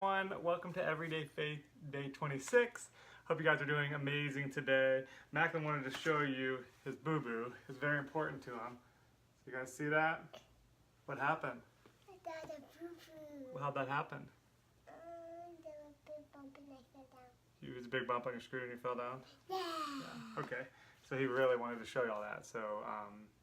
Everyone, welcome to Everyday Faith Day 26. Hope you guys are doing amazing today. Macklin wanted to show you his boo-boo. It's very important to him. So you guys see that? What happened? I got a boo-boo. How'd that happen? There was a big bump and I fell down. You was a big bump on your scooter and you fell down? Yeah. Okay. So he really wanted to show you all that. So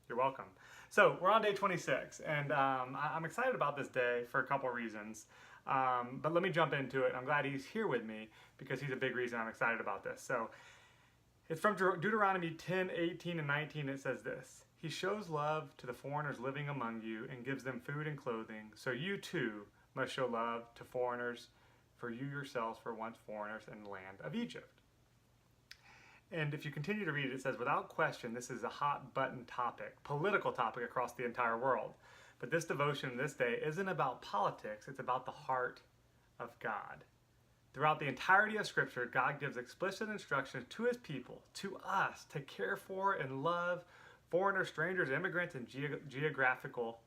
you're welcome. So we're on day 26 and I'm excited about this day for a couple reasons. But let me jump into it. I'm glad he's here with me because he's a big reason I'm excited about this. So it's from Deuteronomy 10, 18, and 19. It says this: He shows love to the foreigners living among you and gives them food and clothing. So you too must show love to foreigners, for you yourselves were once foreigners in the land of Egypt. And if you continue to read it, it says, without question, this is a hot button topic, political topic across the entire world. But this devotion this day isn't about politics, it's about the heart of God. Throughout the entirety of Scripture, God gives explicit instructions to His people, to us, to care for and love foreigners, strangers, immigrants, and geographical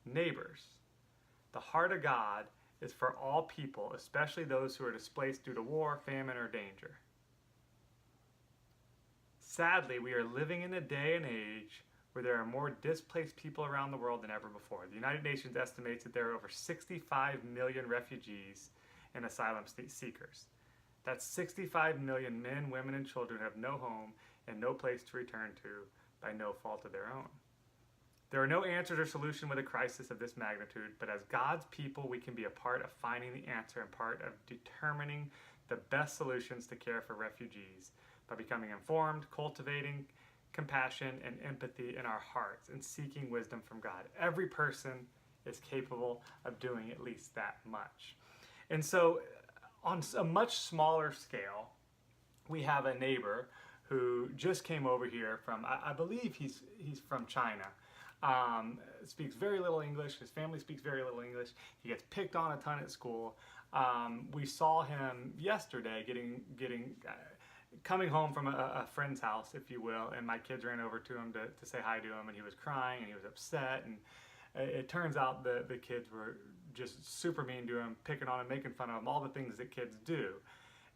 neighbors. The heart of God is for all people, especially those who are displaced due to war, famine, or danger. Sadly, we are living in a day and age where there are more displaced people around the world than ever before. The United Nations estimates that there are over 65 million refugees and asylum seekers. That's 65 million men, women, and children who have no home and no place to return to by no fault of their own. There are no answers or solutions with a crisis of this magnitude, but as God's people, we can be a part of finding the answer and part of determining the best solutions to care for refugees by becoming informed, cultivating compassion and empathy in our hearts, and seeking wisdom from God. Every person is capable of doing at least that much. And so on a much smaller scale, we have a neighbor who just came over here from, I believe he's from China. Speaks very little English. His family speaks very little English. He gets picked on a ton at school. We saw him yesterday coming home from a friend's house, if you will, and my kids ran over to him to say hi to him, and he was crying and he was upset, and it turns out the kids were just super mean to him, picking on him, making fun of him, all the things that kids do.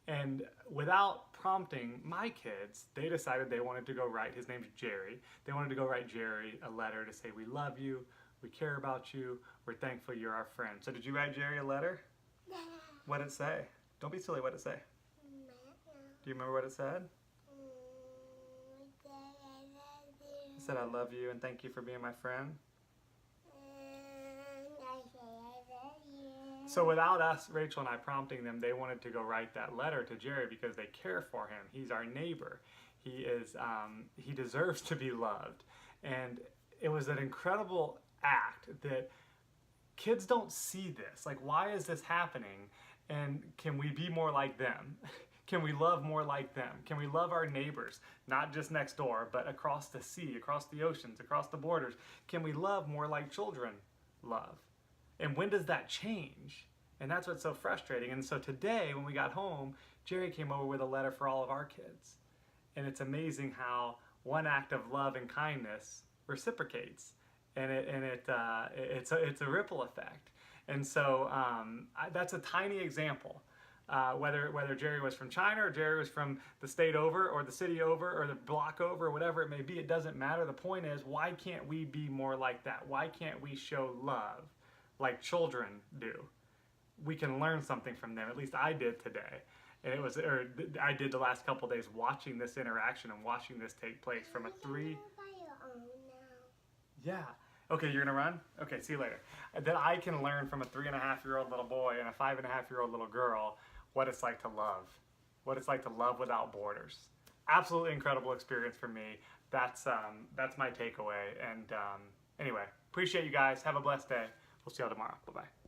And without prompting my kids, they decided they wanted to go write, his name's Jerry, they wanted to go write Jerry a letter to say, we love you, we care about you, we're thankful you're our friend. So did you write Jerry a letter? Yeah. What did it say? Don't be silly, what did it say? Do you remember what it said? It said, I love you and thank you for being my friend. So without us, Rachel and I, prompting them, they wanted to go write that letter to Jerry because they care for him. He's our neighbor. He deserves to be loved. And it was an incredible act that kids don't see this. Like, why is this happening? And can we be more like them? Can we love more like them? Can we love our neighbors, not just next door, but across the sea, across the oceans, across the borders? Can we love more like children love? And when does that change? And that's what's so frustrating. And so today, when we got home, Jerry came over with a letter for all of our kids. And it's amazing how one act of love and kindness reciprocates. And it's a ripple effect. And so that's a tiny example. Whether Jerry was from China or Jerry was from the state over or the city over or the block over or whatever it may be, it doesn't matter. The point is, why can't we be more like that? Why can't we show love like children do? We can learn something from them. At least I did today. And I did the last couple days watching this interaction and watching this take place from a 3... Yeah. Okay, you're gonna run? Okay, see you later. That I can learn from a 3.5-year-old little boy and a 5.5-year-old little girl what it's like to love. What it's like to love without borders. Absolutely incredible experience for me. That's my takeaway. And anyway, appreciate you guys. Have a blessed day. We'll see y'all tomorrow. Bye-bye.